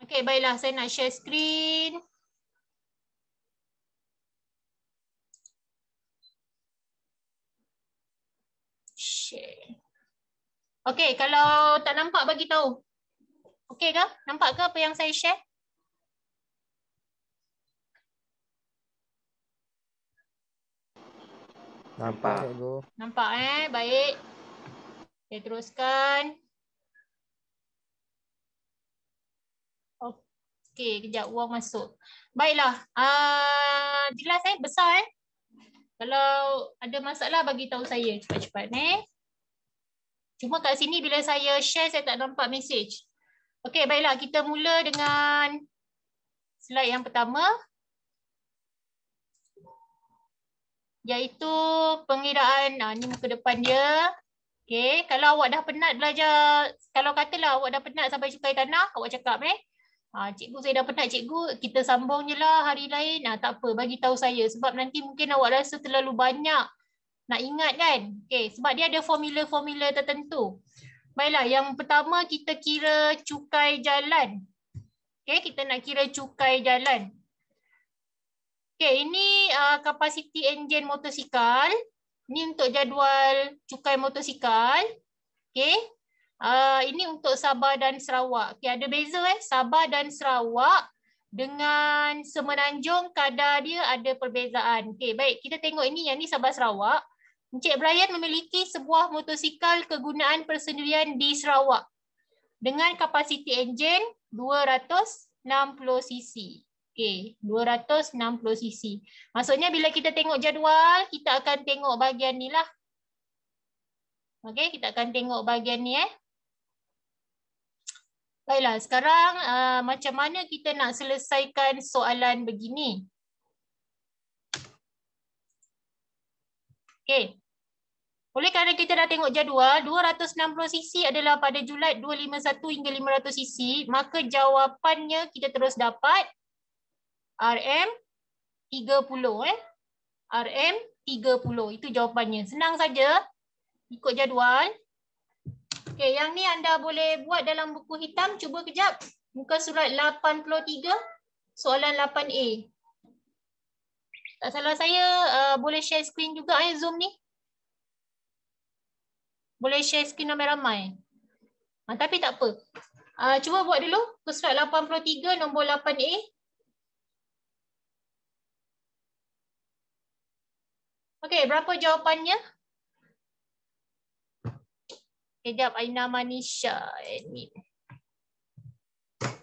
Okey, baiklah, saya nak share screen. Share. Okey, kalau tak nampak bagi tahu. Okey ke? Nampak ke apa yang saya share? Nampak cikgu. Nampak baik. Saya teruskan. Okey, kejap wang masuk. Baiklah. Jelas besar Kalau ada masalah bagi tahu saya cepat-cepat Cuma kat sini bila saya share saya tak nampak mesej. Okey, baiklah kita mula dengan slide yang pertama. Iaitu pengiraan, ni muka depan dia. Okey, kalau awak dah penat belajar, kalau katalah awak dah penat sampai cukai tanah, awak cakap cikgu saya dah penat cikgu, kita sambung je lah hari lain. Tak apa, bagi tahu saya sebab nanti mungkin awak rasa terlalu banyak nak ingat kan. Okey, sebab dia ada formula-formula tertentu. Baiklah, yang pertama kita kira cukai jalan. Okey, kita nak kira cukai jalan. Okey, ini kapasiti enjin motosikal. Ini untuk jadual cukai motosikal. Okey. Ini untuk Sabah dan Sarawak. Okey, ada beza Sabah dan Sarawak dengan Semenanjung kadar dia ada perbezaan. Okey, baik. Kita tengok ini, yang ni Sabah Sarawak. Encik Brian memiliki sebuah motosikal kegunaan persendirian di Sarawak dengan kapasiti enjin 260cc. Okey, 260cc. Maksudnya bila kita tengok jadual, kita akan tengok bahagian ni lah. Okey, kita akan tengok bahagian ni Baiklah, sekarang macam mana kita nak selesaikan soalan begini? Okey. Oleh kerana kita dah tengok jadual, 260cc adalah pada julat 251 hingga 500cc, maka jawapannya kita terus dapat RM30 RM30 itu jawapannya. Senang saja ikut jadual. Okey, yang ni anda boleh buat dalam buku hitam. Cuba kejap. Muka surat 83, soalan 8A. Tak salah saya boleh share screen juga Zoom ni. Boleh share screen ramai-ramai. Tapi tak apa. Cuba buat dulu. Muka surat 83 nombor 8A. Okey, berapa jawapannya? Kejap, Aina Manisha.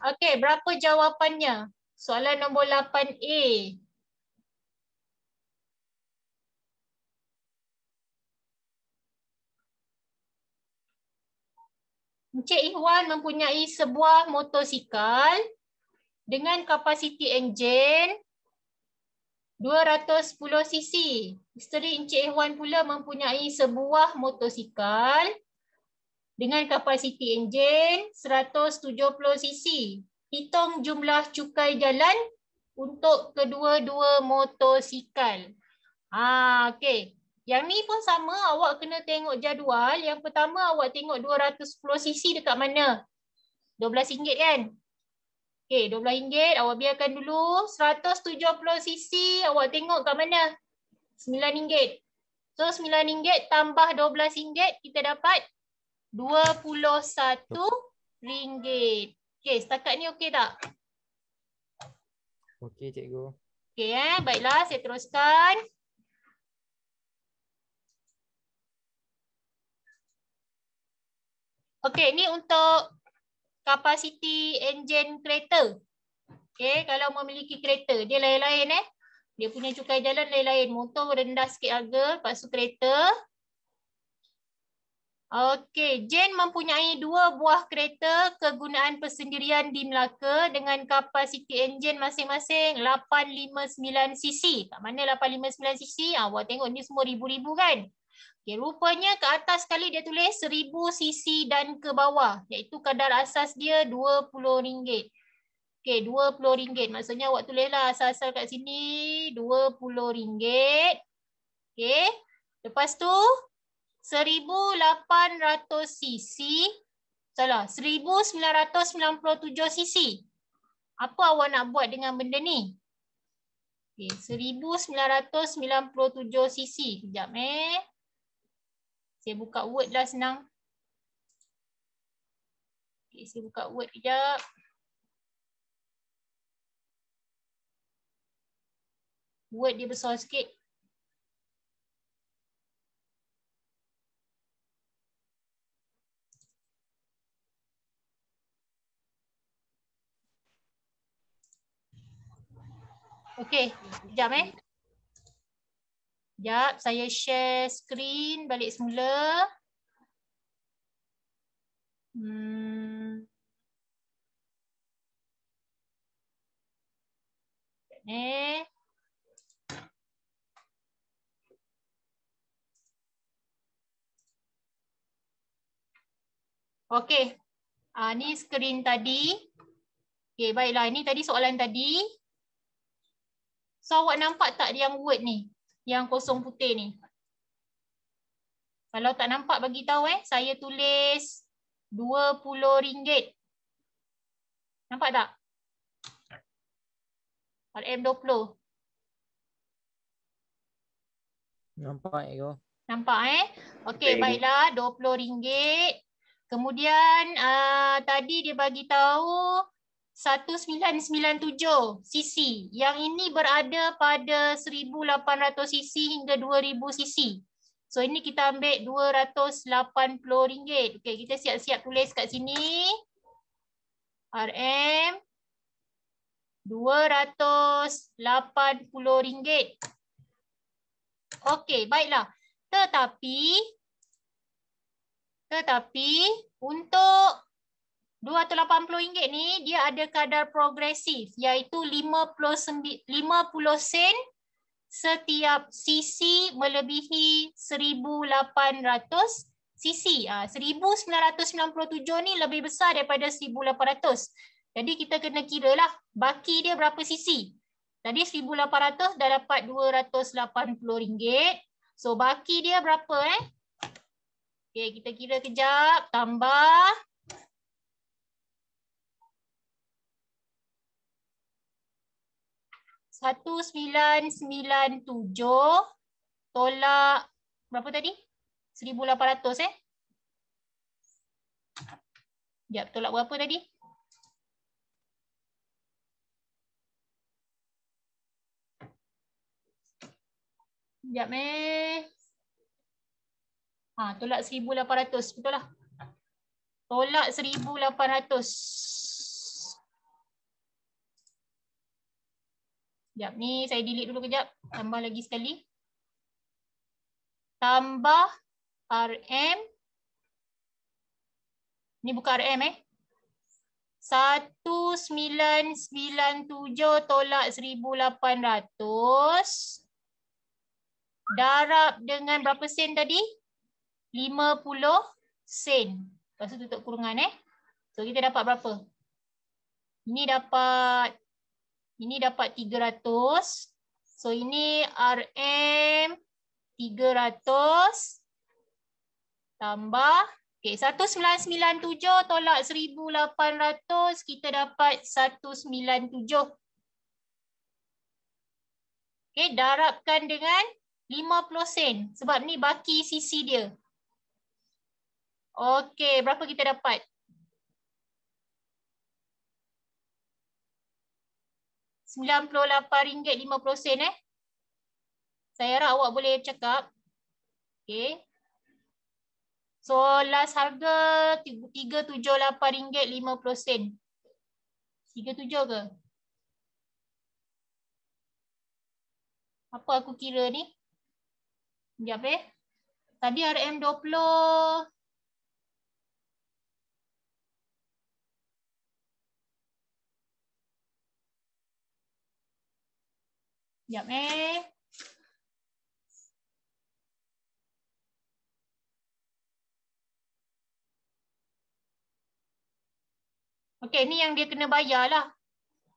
Okey, berapa jawapannya? Soalan nombor 8A. Encik Ihwan mempunyai sebuah motosikal dengan kapasiti enjin 210cc. Isteri Encik Ihwan pula mempunyai sebuah motosikal dengan kapasiti enjin 170cc. Hitung jumlah cukai jalan untuk kedua-dua motosikal. Okey. Yang ni pun sama, awak kena tengok jadual. Yang pertama awak tengok 210cc dekat mana? RM12 kan? Okey, RM12. Awak biarkan dulu. 170cc awak tengok kat mana? RM9. So RM9 tambah RM12, kita dapat RM21. Okey, setakat ni okey tak? Okey cikgu. Okey baiklah, saya teruskan. Okey, ni untuk kapasiti enjin kereta. Okey, kalau memiliki kereta, dia lain-lain Dia punya cukai jalan lain-lain. Motor rendah sikit harga, lepas tu kereta. Okey, Jane mempunyai 2 buah kereta kegunaan persendirian di Melaka dengan kapasiti enjin masing-masing 859cc. Kat mana 859cc? Awak tengok ni semua ribu-ribu kan? Okay, rupanya ke atas sekali dia tulis 1000cc dan ke bawah, iaitu kadar asas dia RM20. Okey, RM20. Maksudnya awak tulislah asal-asal kat sini RM20. Okey. Lepas tu 1800cc. Salah, 1997cc. Apa awak nak buat dengan benda ni? Okay, 1997 cc. Sekejap Saya buka Word lah senang. Okay, saya buka Word kejap. Word dia besar sikit. Okey, sekejap Sekejap, saya share screen balik semula. Okey, ni screen tadi. Okey, baiklah. Ini tadi soalan tadi. So, awak nampak tak yang word ni? Yang kosong putih ni? Kalau tak nampak bagi tahu saya tulis RM20. Nampak tak? RM20. Nampak Ego. Nampak Okey, baiklah RM20. Kemudian tadi dia bagi tahu 1997 cc. Yang ini berada pada 1800 cc hingga 2000 cc. So ini kita ambil RM280. Okey, kita siap-siap tulis kat sini. RM RM280. Okey, baiklah. Tetapi untuk RM280 ni dia ada kadar progresif iaitu 50 sen setiap cc melebihi 1800 cc. 1997 ni lebih besar daripada 1800. Jadi kita kena kira lah baki dia berapa cc. Tadi 1800 dah dapat RM280. So baki dia berapa Okey, kita kira kejap. Tambah 1997 tolak berapa tadi? 1800 Sekejap, tolak berapa tadi? Sekejap tolak 1800, betul lah. Tolak 1800. Sekejap ni saya delete dulu kejap. Tambah lagi sekali. Tambah RM. Ni bukan RM 1997 tolak 1800. Darab dengan berapa sen tadi? 50 sen. Lepas tu tutup kurungan So kita dapat berapa? Ini dapat 300. So ini RM 300 tambah 1997 tolak 1800 kita dapat 197. Darabkan dengan 50 sen sebab ni baki sisi dia. Okey, berapa kita dapat? RM98.50. Saya harap awak boleh cakap. Okey. So last harga RM378.50. 37 ke? Apa aku kira ni? Sekejap Tadi RM20. Sekejap Okey, ni yang dia kena bayar lah.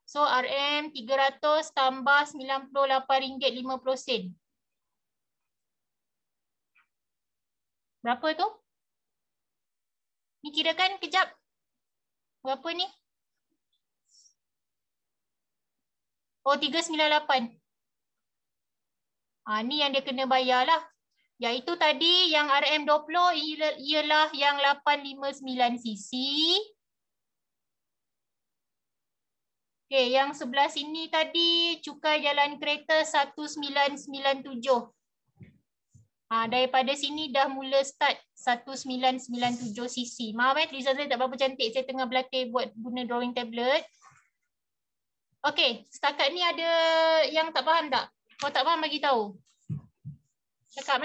So RM 300 tambah RM98.50. Berapa tu? Ni kirakan kejap. Berapa ni? Oh, 398. Ni yang dia kena bayar lah. Iaitu tadi yang RM20 ialah yang 859cc. Okey, yang sebelah sini tadi cukai jalan kereta 1997. Daripada sini dah mula start 1997cc. Maaf tulisan saya tak berapa cantik. Saya tengah berlatih buat guna drawing tablet. Okey, setakat ni ada yang tak faham tak? Kalau tak faham bagi tahu. Cakap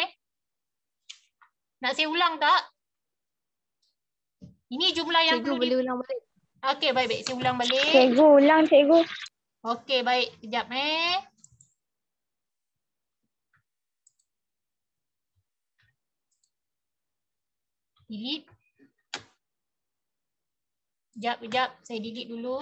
Nak saya ulang tak? Ini jumlah yang Cikgu boleh ulang balik. Okey, baik-baik. Saya ulang balik. Cikgu, ulang cikgu. Okey, baik. Kejap Delete. Kejap. Saya delete dulu.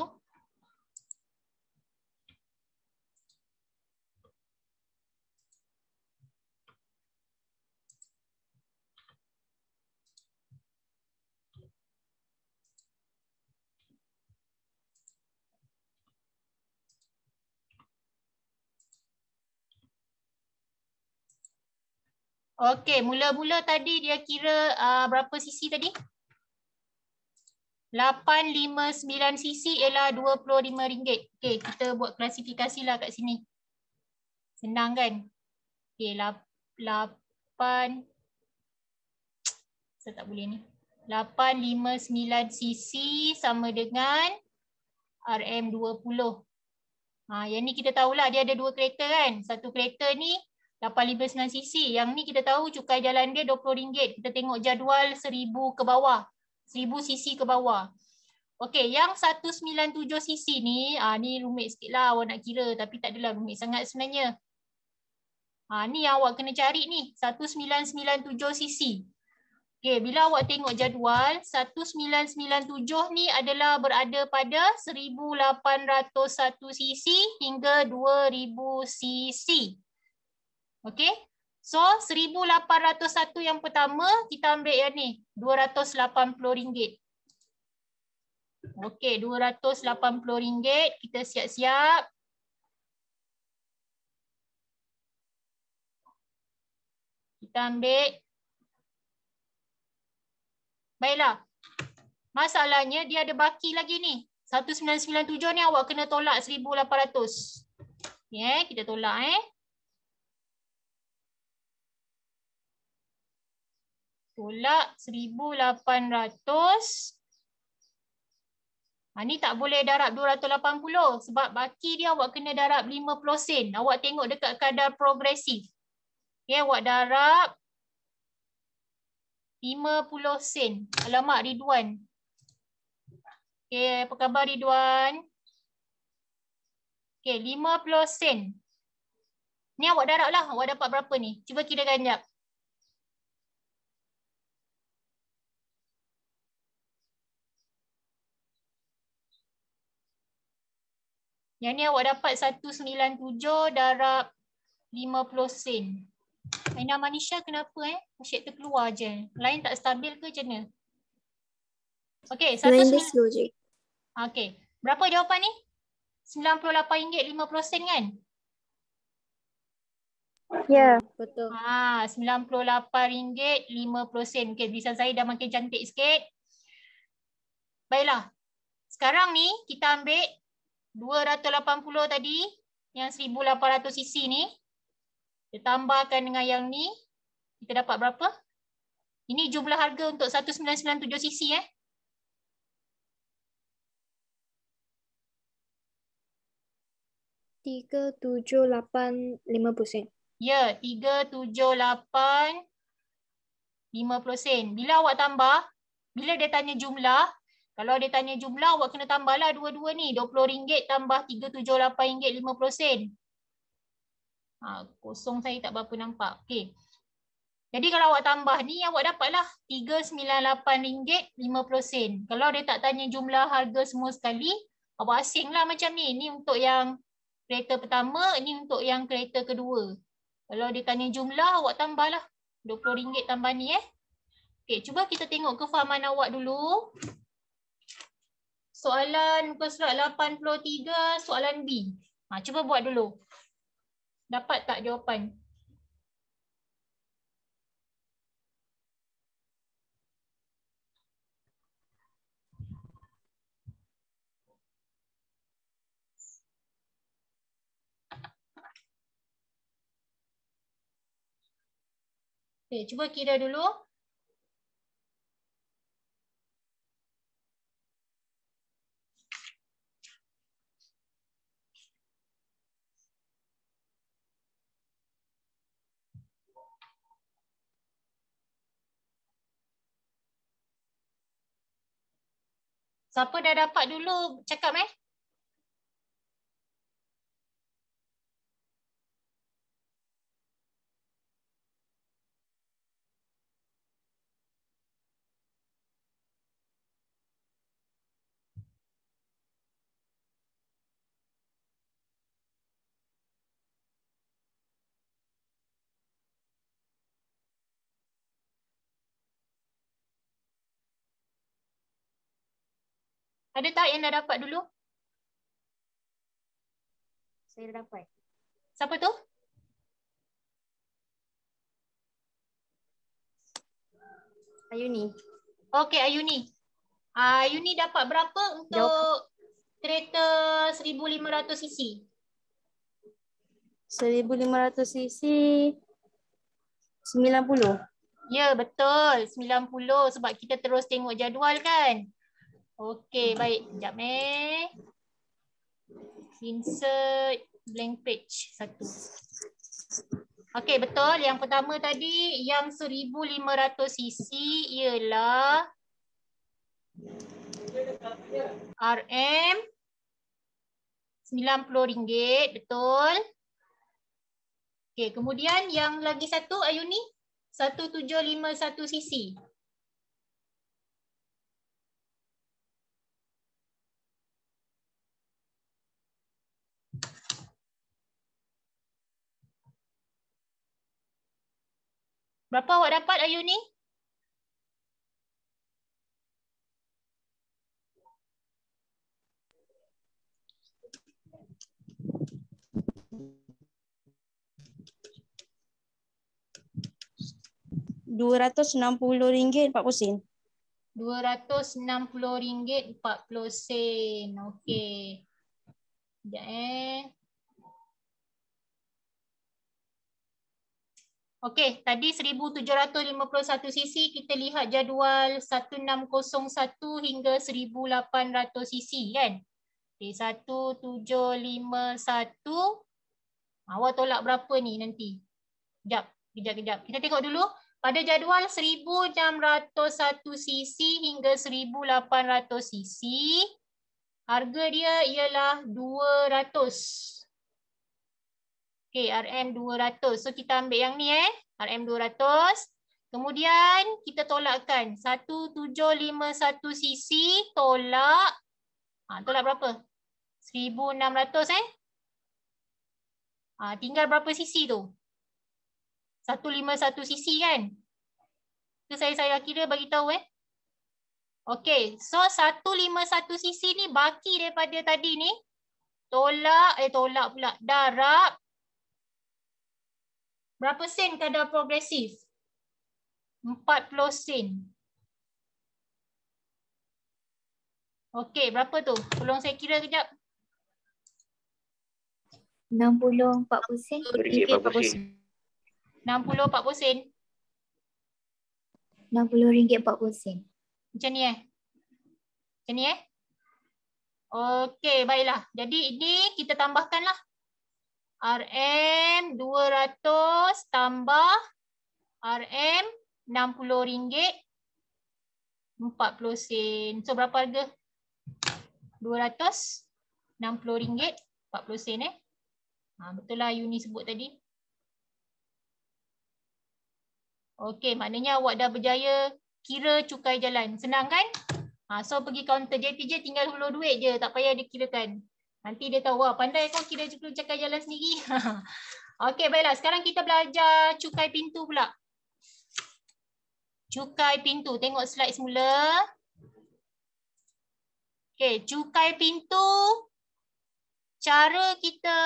Okey, mula-mula tadi dia kira berapa cc tadi? 859 cc ialah RM25. Okey, kita buat klasifikasi lah kat sini. Senang kan? Okey, 8 saya tak boleh ni. 859 cc sama dengan RM20. Yang ni kita tahulah dia ada dua kereta kan. Satu kereta ni 859cc. Yang ni kita tahu cukai jalan dia RM20. Kita tengok jadual 1000 ke bawah. 1000cc ke bawah. Okey, yang 197cc ni, ni rumit sikit lah awak nak kira. Tapi tak adalah rumit sangat sebenarnya. Ni yang awak kena cari ni. 1997cc. Okey, bila awak tengok jadual, 1997 ni adalah berada pada 1801cc hingga 2000cc. Okey. So 1801 yang pertama kita ambil yang ni, RM280. Okey, RM280. Kita siap-siap. Kita ambil. Baiklah. Masalahnya dia ada baki lagi ni. 1997 ni awak kena tolak 1800. Kita tolak Tolak 1800. Ni tak boleh darab 280 sebab baki dia awak kena darab 50 sen. Awak tengok dekat kadar progresif. Awak darab 50 sen. Alamak Ridwan. Apa khabar Ridwan? 50 sen. Ni awak darab lah. Awak dapat berapa ni? Cuba kira ganjap. Yang ni awak dapat 197 darab 50 sen. Aina Manisha kenapa asyik terkeluar je? Lain tak stabil ke macam mana? Okey, 197. Okey. Berapa jawapan ni? RM98.50 kan? Ya, betul. RM98.50. Okey, tulisan saya dah makin cantik sikit. Baiklah. Sekarang ni kita ambil 280 tadi, yang 1800cc ni. Kita tambahkan dengan yang ni. Kita dapat berapa? Ini jumlah harga untuk 1997cc 378.50 sen. Ya, 378.50 sen. Bila awak tambah, bila dia tanya jumlah, kalau dia tanya jumlah, awak kena tambahlah dua-dua ni. RM20 tambah RM378.50 sen. Kosong saya tak berapa nampak. Okey. Jadi kalau awak tambah ni, awak dapatlah RM398.50 sen. Kalau dia tak tanya jumlah harga semua sekali, awak asinglah macam ni. Ini untuk yang kereta pertama, ini untuk yang kereta kedua. Kalau dia tanya jumlah, awak tambahlah. RM20 tambah ni Okey, cuba kita tengok kefahaman awak dulu. Soalan muka surat 83, soalan B. Cuba buat dulu. Dapat tak jawapan? Okay, cuba kira dulu. Siapa dah dapat dulu cakap Ada tak yang dah dapat dulu? Saya dah dapat. Siapa tu? Ayuni. Okey, Ayuni. Ayuni dapat berapa untuk kereta 1500 cc? 1500 cc 90. Ya, betul. 90 sebab kita terus tengok jadual kan? Okey, baik. Sekejap Insert blank page 1. Okey, betul. Yang pertama tadi yang 1500 cc ialah RM RM90, betul. Okey, kemudian yang lagi satu Ayuni 1751 cc. Berapa awak dapat Ayuni? RM260.40. RM260.40. Okey. Sekejap Okey, tadi 1751 cc kita lihat jadual 1601 hingga 1800 cc kan? Okey, 1751. Awak tolak berapa ni nanti? Kejap. Kita tengok dulu. Pada jadual 1601 cc hingga 1800 cc, harga dia ialah 200. Okey, RM200. So kita ambil yang ni RM200. Kemudian kita tolakkan 1751 cc tolak. Tolak berapa? 1600 tinggal berapa cc tu? 151 cc kan? Itu saya kira bagi tahu Okey, so 151 cc ni baki daripada tadi ni. Tolak pula. Darab. Berapa sen kadar progresif? 40 sen. Okey, berapa tu? Tolong saya kira kejap. 60 40 sen. RM40. 60 40 sen. RM60 40 sen. Macam ni Macam ni Okey, baiklah. Jadi ini kita tambahkanlah. RM200 tambah RM60.40. So berapa harga? RM260.40. Betul lah Yuni sebut tadi. Okey, maknanya awak dah berjaya kira cukai jalan. Senang kan? So pergi kaunter JTJ tinggal hulur duit je. Tak payah dikirakan. Nanti dia tahu, wah pandai kau kira cukai jalan sendiri. Okey, baiklah. Sekarang kita belajar cukai pintu pula. Cukai pintu. Tengok slide semula. Okey, cukai pintu cara kita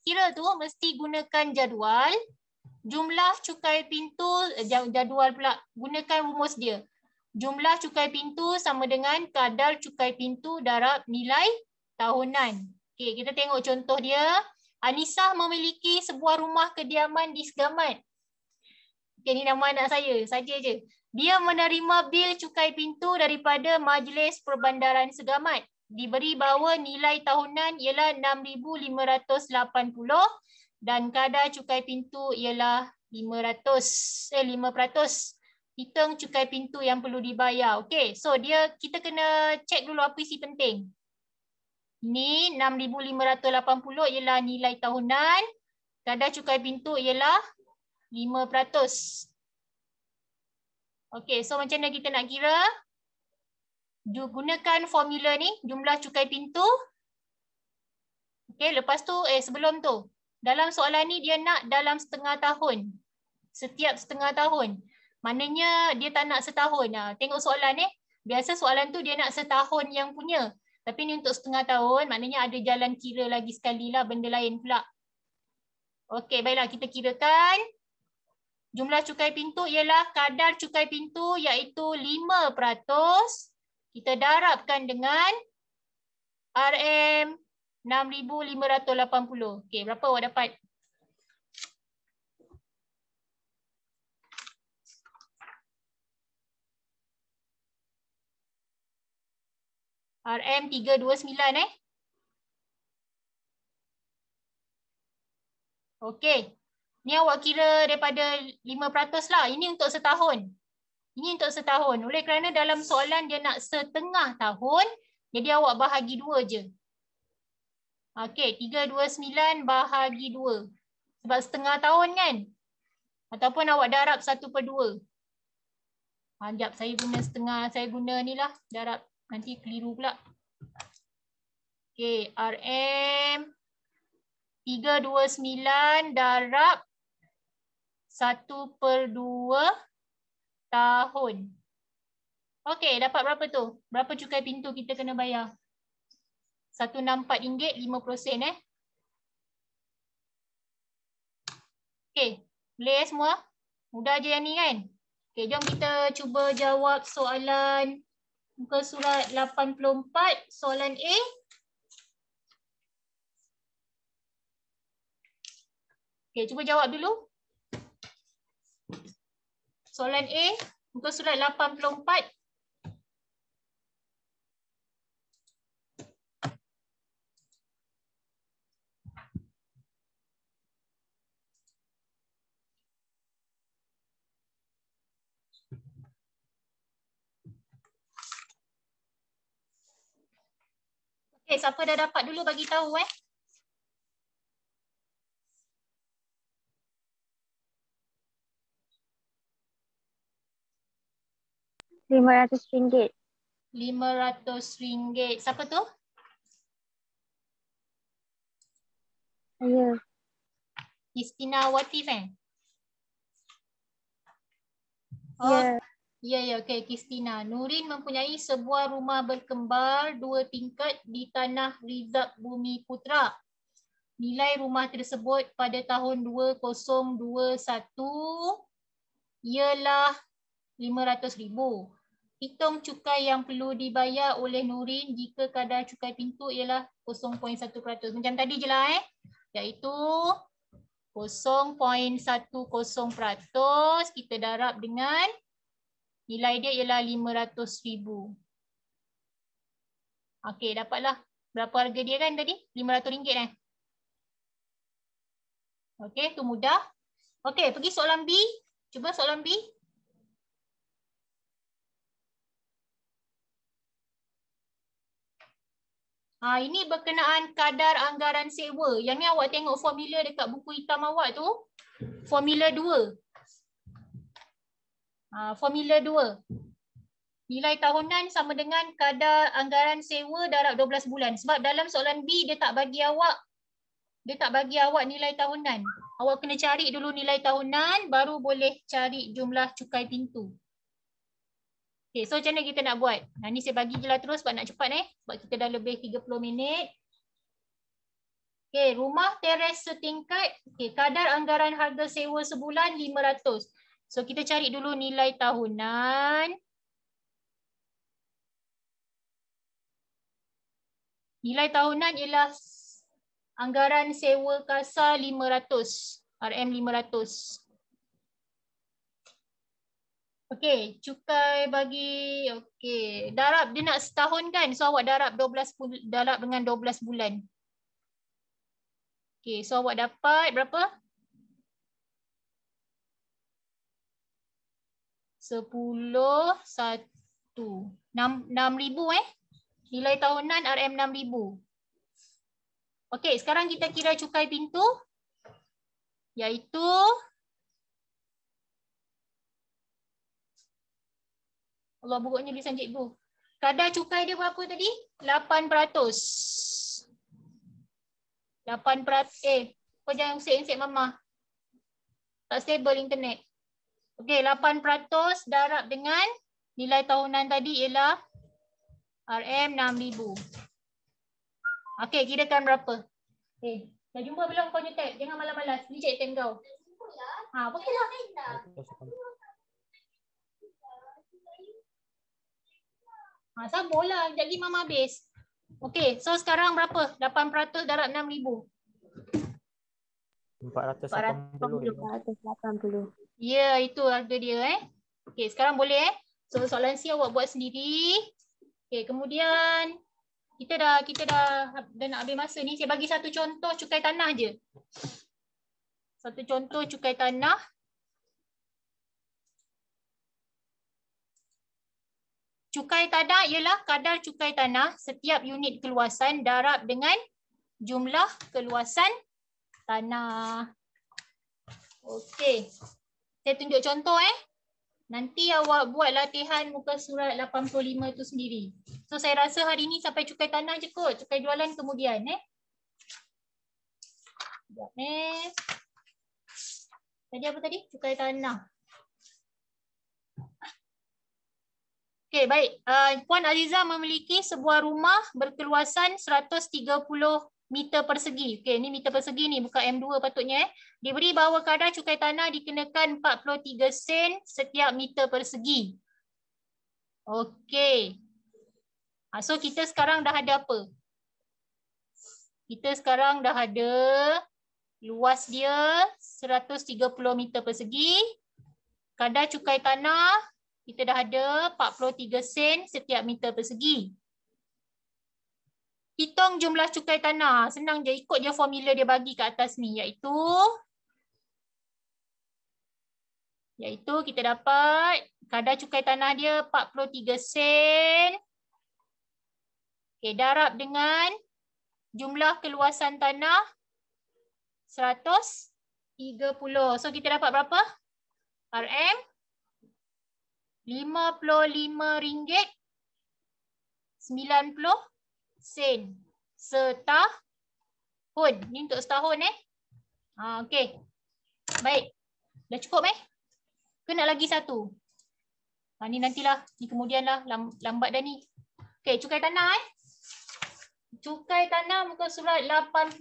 kira tu mesti gunakan jadual. Jumlah cukai pintu, jadual pula, gunakan rumus dia. Jumlah cukai pintu sama dengan kadar cukai pintu darab nilai tahunan. Okey, kita tengok contoh dia. Anisah memiliki sebuah rumah kediaman di Segamat. Okey, ni nama anak saya, saja je. Dia menerima bil cukai pintu daripada Majlis Perbandaran Segamat. Diberi bahawa nilai tahunan ialah 6,580 dan kadar cukai pintu ialah 5%. Hitung cukai pintu yang perlu dibayar. Okey, so kita kena cek dulu apa isi penting. Ni 6,580 ialah nilai tahunan. Kadar cukai pintu ialah 5%. Okey, so macam mana kita nak kira? Gunakan formula ni, jumlah cukai pintu. Okey, lepas tu, sebelum tu. Dalam soalan ni dia nak dalam setengah tahun. Setiap setengah tahun. Maknanya dia tak nak setahun. Tengok soalan biasa soalan tu dia nak setahun yang punya. Tapi ni untuk setengah tahun, maknanya ada jalan kira lagi sekali lah, benda lain pula. Okey, baiklah kita kirakan. Jumlah cukai pintu ialah kadar cukai pintu iaitu 5%. Kita darabkan dengan RM 6,580. Okey, berapa awak dapat? RM 329 Okey. Ni awak kira daripada 5% lah. Ini untuk setahun. Ini untuk setahun. Oleh kerana dalam soalan dia nak setengah tahun, jadi awak bahagi 2 je. Okey, 329 bahagi 2. Sebab setengah tahun kan? Ataupun awak darab 1/2. Sekejap, saya guna setengah, saya guna ni lah. Darab, nanti keliru pula. Okey, RM 329 darab 1/2 tahun. Okey, dapat berapa tu? Berapa cukai pintu kita kena bayar? RM164, 5%. Okey, boleh semua? Mudah je yang ni kan? Okey, jom kita cuba jawab soalan muka surat 84, soalan A. Okey, cuba jawab dulu. Soalan A, muka surat 84. Okey, siapa dah dapat dulu bagi tahu RM500. RM500. Siapa tu? Saya. Istina Watif Ya, okey, Kristina. Nurin mempunyai sebuah rumah berkembar 2 tingkat di Tanah Rizab Bumi Putra. Nilai rumah tersebut pada tahun 2021 ialah RM500,000. Hitung cukai yang perlu dibayar oleh Nurin jika kadar cukai pintu ialah 0.1%. Macam tadi je lah iaitu 0.10% kita darab dengan nilai dia ialah RM500,000. Okey, dapatlah. Berapa harga dia kan tadi? RM500 Okey, tu mudah. Okey, pergi soalan B. Cuba soalan B. Ini berkenaan kadar anggaran sewa. Yang ni awak tengok formula dekat buku hitam awak tu. Formula 2. Formula 2. Nilai tahunan sama dengan kadar anggaran sewa darab 12 bulan. Sebab dalam soalan B dia tak bagi awak nilai tahunan. Awak kena cari dulu nilai tahunan baru boleh cari jumlah cukai pintu. Okay, so macam mana kita nak buat? Ni saya bagi je lah terus sebab nak cepat sebab kita dah lebih 30 minit. Okey, rumah teres setingkat. Okey, kadar anggaran harga sewa sebulan 500. So kita cari dulu nilai tahunan. Nilai tahunan ialah anggaran sewa kasar 500. RM500. Okey, cukai bagi okey, darab dia nak setahun kan? So awak darab darab dengan 12 bulan. Okey, so awak dapat berapa? 10 1 6,000 Nilai tahunan RM6,000. Okey, sekarang kita kira cukai pintu iaitu Allah buruknya tulisan cikgu. Kadar cukai dia berapa tadi? 8%. 8%. Kau jangan usik-usik mama. Tak stable internet. Okey, 8% darab dengan nilai tahunan tadi ialah RM6,000. Okey, kirakan berapa? Dah jumpa belum kau nyetek? Jangan malas-malas. Ni cek time kau. Okeylah. Sambunglah. Sekejap lagi mama habis. Okey, so sekarang berapa? 8% darab 6,000. 480. Ya, itu harga dia Okey, sekarang boleh So soalan C awak buat sendiri. Okey, kemudian kita dah nak habis masa ni. Saya bagi satu contoh cukai tanah je. Satu contoh cukai tanah. Cukai tanah ialah kadar cukai tanah setiap unit keluasan darab dengan jumlah keluasan tanah. Okey. Saya tunjuk contoh Nanti awak buat latihan muka surat 85 tu sendiri. So saya rasa hari ni sampai cukai tanah je kot. Cukai jualan kemudian Sekejap Tadi apa tadi? Cukai tanah. Okey, baik. Puan Aziza memiliki sebuah rumah berkeluasan 130 meter persegi. Okey, ni meter persegi ni, bukan M2 patutnya. Diberi bahawa kadar cukai tanah dikenakan 43 sen setiap meter persegi. Okey. So kita sekarang dah ada apa? Kita sekarang dah ada luas dia 130 meter persegi. Kadar cukai tanah kita dah ada 43 sen setiap meter persegi. Hitung jumlah cukai tanah. Senang je, ikut je formula dia bagi kat atas ni. Iaitu kita dapat kadar cukai tanah dia 43 sen. Okay, darab dengan jumlah keluasan tanah 130. So kita dapat berapa? RM RM55.90 setahun. Ni untuk setahun Okey. Baik. Dah cukup Ke nak lagi satu? Ni nantilah. Ni kemudian lah. Lambat dah ni. Okey, cukai tanah Cukai tanah muka surat 85.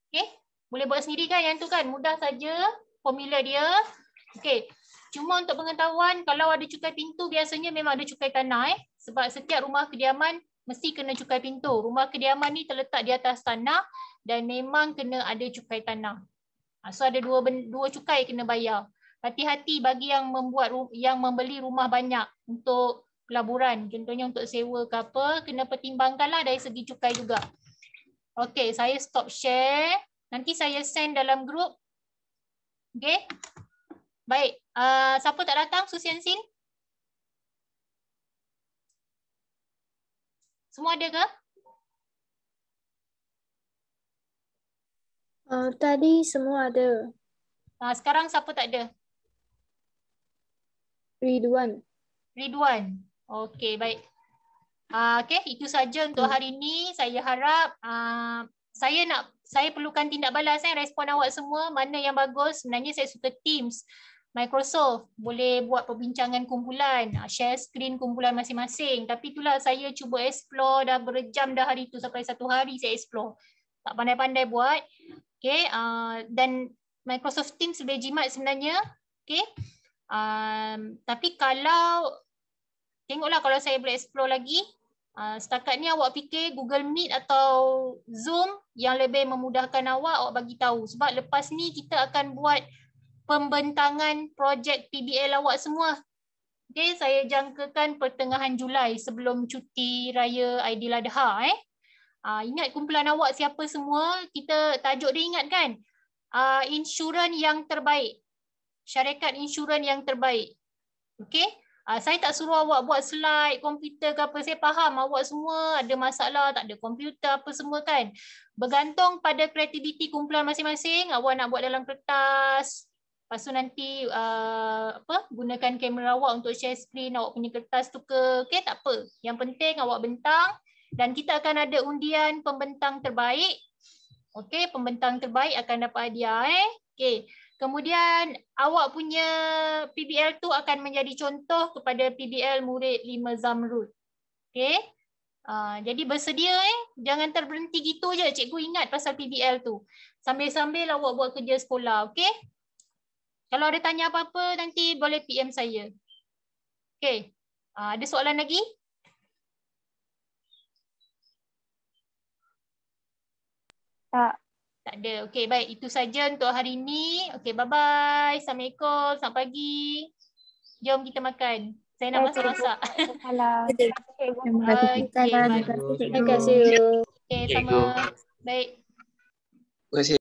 Okey. Boleh buat sendiri kan yang tu kan? Mudah saja formula dia. Okey. Cuma untuk pengetahuan, kalau ada cukai pintu biasanya memang ada cukai tanah sebab setiap rumah kediaman mesti kena cukai pintu. Rumah kediaman ni terletak di atas tanah dan memang kena ada cukai tanah. So ada dua cukai kena bayar. Hati-hati bagi yang membeli rumah banyak untuk pelaburan, contohnya untuk sewa ke apa, kena pertimbangkanlah dari segi cukai juga. Okey, saya stop share. Nanti saya send dalam grup. Okey. Baik, siapa tak datang? Susian Sin? Semua ada ke? Tadi semua ada. Sekarang siapa tak ada? Ridwan. Okey, baik. Okey, itu saja untuk hari ini. Saya harap saya perlukan tindak balas respon awak semua. Mana yang bagus? Sebenarnya saya suka Teams. Microsoft boleh buat perbincangan kumpulan, share screen kumpulan masing-masing. Tapi itulah saya cuba explore dah berjam dah hari tu, sampai 1 hari saya explore. Tak pandai-pandai buat. Okay, dan Microsoft Teams lebih jimat sebenarnya. Okay, tapi kalau tengoklah kalau saya boleh explore lagi. Setakat ni awak fikir Google Meet atau Zoom yang lebih memudahkan awak bagi tahu. Sebab lepas ni kita akan buat pembentangan projek PBL awak semua. Okay, saya jangkakan pertengahan Julai sebelum cuti raya Aidiladha. Ingat kumpulan awak siapa semua? Kita tajuk dia ingat kan? Insurans yang terbaik. Syarikat insurans yang terbaik. Okay? Saya tak suruh awak buat slide, komputer ke apa. Saya faham awak semua ada masalah, tak ada komputer apa semua kan. Bergantung pada kreativiti kumpulan masing-masing. Awak nak buat dalam kertas. Lepas tu nanti gunakan kamera awak untuk share screen awak punya kertas tu ke. Okay, tak apa. Yang penting awak bentang. Dan kita akan ada undian pembentang terbaik. Okay, pembentang terbaik akan dapat hadiah. Okay. Kemudian awak punya PBL tu akan menjadi contoh kepada PBL murid 5 Zamrud. Okay. Jadi bersedia jangan terberhenti gitu je. Cikgu ingat pasal PBL tu. Sambil-sambil awak buat kerja sekolah. Okay. Kalau ada tanya apa-apa nanti boleh PM saya. Okay. Ada soalan lagi? Tak. Tak ada. Okey, baik. Itu saja untuk hari ini. Okey, bye-bye. Assalamualaikum. Selamat pagi. Jom kita makan. Saya nak masak-masak. Salam. Terima kasih. Okey, baik. Terima kasih. Okey, sama. Baik. Terima kasih.